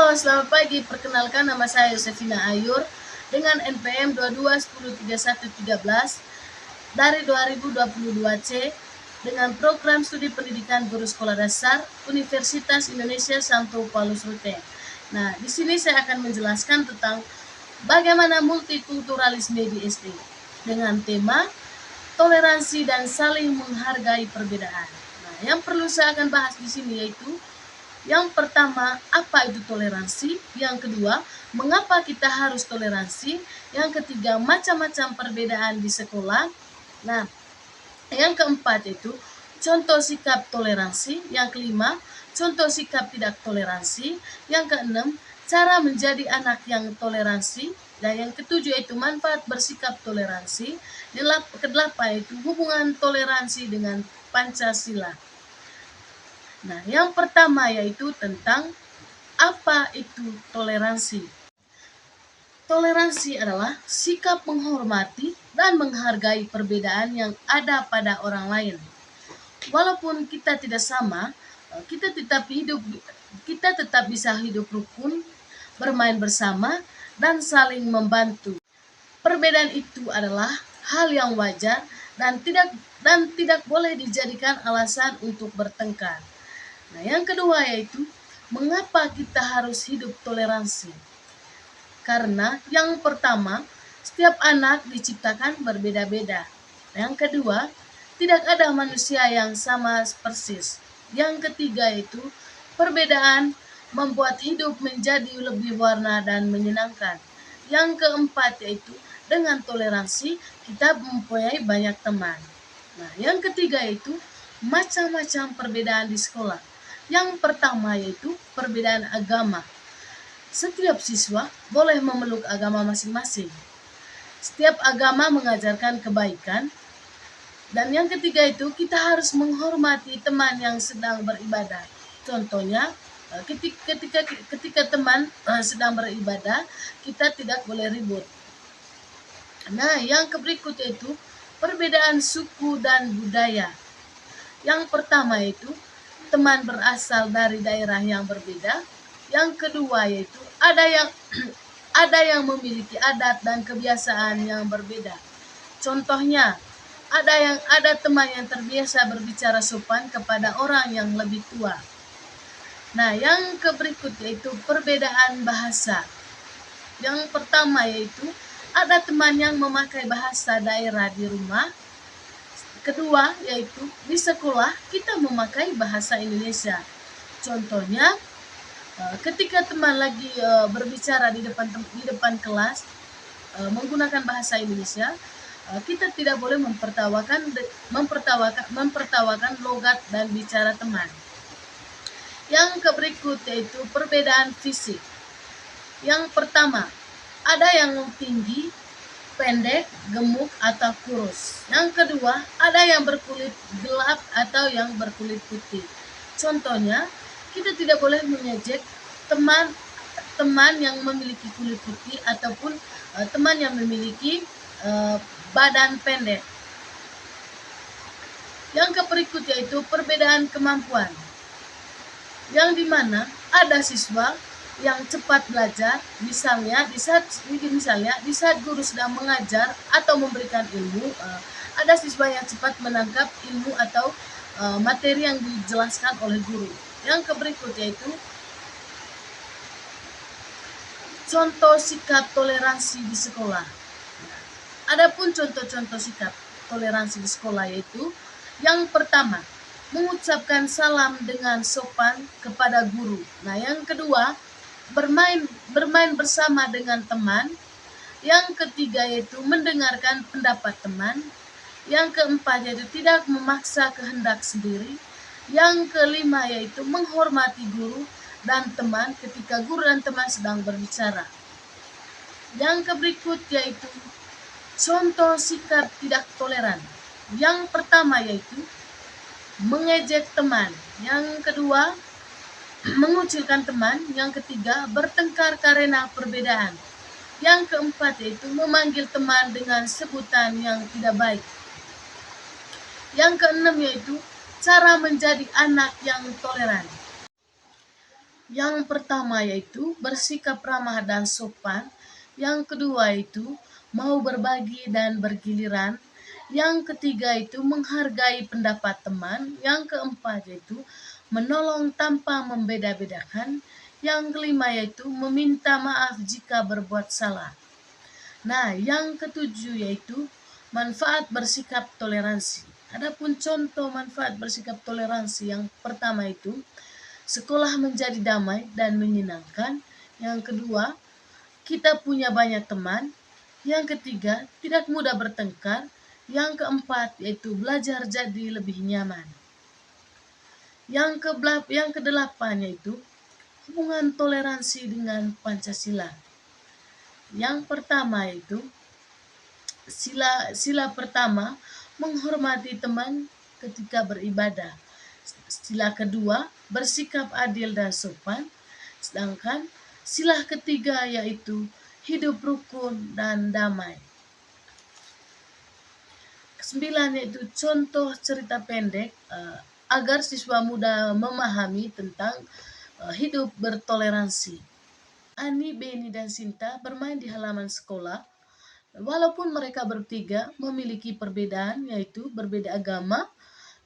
Halo, selamat pagi. Perkenalkan, nama saya Yosefina Ayur dengan NPM 22103113 dari 2022C dengan program studi pendidikan guru sekolah dasar Universitas Indonesia Santo Paulus Ruteng. Nah, di sini saya akan menjelaskan tentang bagaimana multikulturalisme di SD dengan tema toleransi dan saling menghargai perbedaan. Nah, yang perlu saya akan bahas di sini yaitu yang pertama, apa itu toleransi? Yang kedua, mengapa kita harus toleransi? Yang ketiga, macam-macam perbedaan di sekolah. Nah, yang keempat itu contoh sikap toleransi. Yang kelima, contoh sikap tidak toleransi. Yang keenam, cara menjadi anak yang toleransi. Dan yang ketujuh itu manfaat bersikap toleransi. Yang kedelapan itu hubungan toleransi dengan Pancasila. Nah, yang pertama yaitu tentang apa itu toleransi. Toleransi adalah sikap menghormati dan menghargai perbedaan yang ada pada orang lain. Walaupun kita tidak sama, kita tetap bisa hidup rukun, bermain bersama, dan saling membantu. Perbedaan itu adalah hal yang wajar dan tidak boleh dijadikan alasan untuk bertengkar. Nah, yang kedua yaitu mengapa kita harus hidup toleransi? Karena yang pertama, setiap anak diciptakan berbeda-beda. Yang kedua, tidak ada manusia yang sama persis. Yang ketiga itu perbedaan membuat hidup menjadi lebih warna dan menyenangkan. Yang keempat yaitu dengan toleransi kita mempunyai banyak teman. Nah, yang ketiga itu macam-macam perbedaan di sekolah. Yang pertama yaitu perbedaan agama. Setiap siswa boleh memeluk agama masing-masing. Setiap agama mengajarkan kebaikan. Dan yang ketiga itu kita harus menghormati teman yang sedang beribadah. Contohnya, ketika teman sedang beribadah, kita tidak boleh ribut. Nah, yang berikutnya itu perbedaan suku dan budaya. Yang pertama itu teman berasal dari daerah yang berbeda. Yang kedua yaitu ada yang memiliki adat dan kebiasaan yang berbeda. Contohnya, ada teman yang terbiasa berbicara sopan kepada orang yang lebih tua. Nah, yang berikut yaitu perbedaan bahasa. Yang pertama yaitu ada teman yang memakai bahasa daerah di rumah. Kedua yaitu di sekolah kita memakai bahasa Indonesia. Contohnya ketika teman lagi berbicara di depan kelas menggunakan bahasa Indonesia, kita tidak boleh mempertawakan logat dan bicara teman. Yang berikut yaitu perbedaan fisik. Yang pertama, ada yang tinggi, pendek, gemuk, atau kurus. Yang kedua, ada yang berkulit gelap atau yang berkulit putih. Contohnya, kita tidak boleh mengejek teman yang memiliki kulit putih ataupun teman yang memiliki badan pendek. Yang berikut yaitu perbedaan kemampuan. Yang dimana ada siswa yang cepat belajar, misalnya di saat guru sedang mengajar atau memberikan ilmu, ada siswa yang cepat menangkap ilmu atau materi yang dijelaskan oleh guru. Yang berikut yaitu contoh sikap toleransi di sekolah. Adapun contoh-contoh sikap toleransi di sekolah yaitu yang pertama, mengucapkan salam dengan sopan kepada guru. Nah, yang kedua, bermain bersama dengan teman. Yang ketiga yaitu mendengarkan pendapat teman. Yang keempat yaitu tidak memaksa kehendak sendiri. Yang kelima yaitu menghormati guru dan teman ketika guru dan teman sedang berbicara. Yang berikut yaitu contoh sikap tidak toleran. Yang pertama yaitu mengejek teman. Yang kedua, mengucilkan teman. Yang ketiga, bertengkar karena perbedaan. Yang keempat yaitu memanggil teman dengan sebutan yang tidak baik. Yang keenam yaitu cara menjadi anak yang toleran. Yang pertama yaitu bersikap ramah dan sopan. Yang kedua itu mau berbagi dan bergiliran. Yang ketiga itu menghargai pendapat teman. Yang keempat yaitu menolong tanpa membeda-bedakan. Yang kelima yaitu meminta maaf jika berbuat salah. Nah, yang ketujuh yaitu manfaat bersikap toleransi. Adapun contoh manfaat bersikap toleransi yang pertama itu sekolah menjadi damai dan menyenangkan. Yang kedua, kita punya banyak teman. Yang ketiga, tidak mudah bertengkar. Yang keempat yaitu belajar jadi lebih nyaman. Yang kedelapan yaitu hubungan toleransi dengan Pancasila. Yang pertama yaitu sila pertama menghormati teman ketika beribadah. Sila kedua bersikap adil dan sopan. Sedangkan sila ketiga yaitu hidup rukun dan damai. Kesembilan yaitu contoh cerita pendek agar siswa muda memahami tentang hidup bertoleransi. Ani, Beni, dan Sinta bermain di halaman sekolah. Walaupun mereka bertiga memiliki perbedaan, yaitu berbeda agama,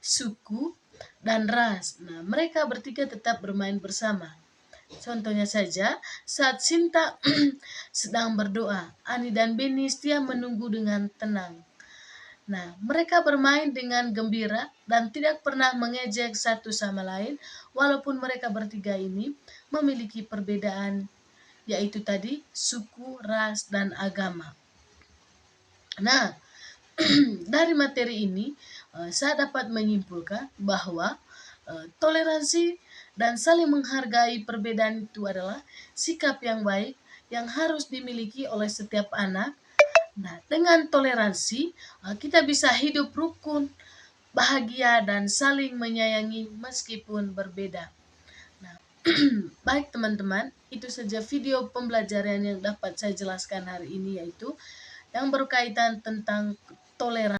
suku, dan ras. Nah, mereka bertiga tetap bermain bersama. Contohnya saja, saat Sinta sedang berdoa, Ani dan Beni setia menunggu dengan tenang. Nah, mereka bermain dengan gembira dan tidak pernah mengejek satu sama lain, walaupun mereka bertiga ini memiliki perbedaan, yaitu tadi suku, ras, dan agama. Nah, dari materi ini saya dapat menyimpulkan bahwa toleransi dan saling menghargai perbedaan itu adalah sikap yang baik yang harus dimiliki oleh setiap anak. Nah, dengan toleransi kita bisa hidup rukun, bahagia, dan saling menyayangi meskipun berbeda. Nah, baik teman-teman, itu saja video pembelajaran yang dapat saya jelaskan hari ini, yaitu yang berkaitan tentang toleransi.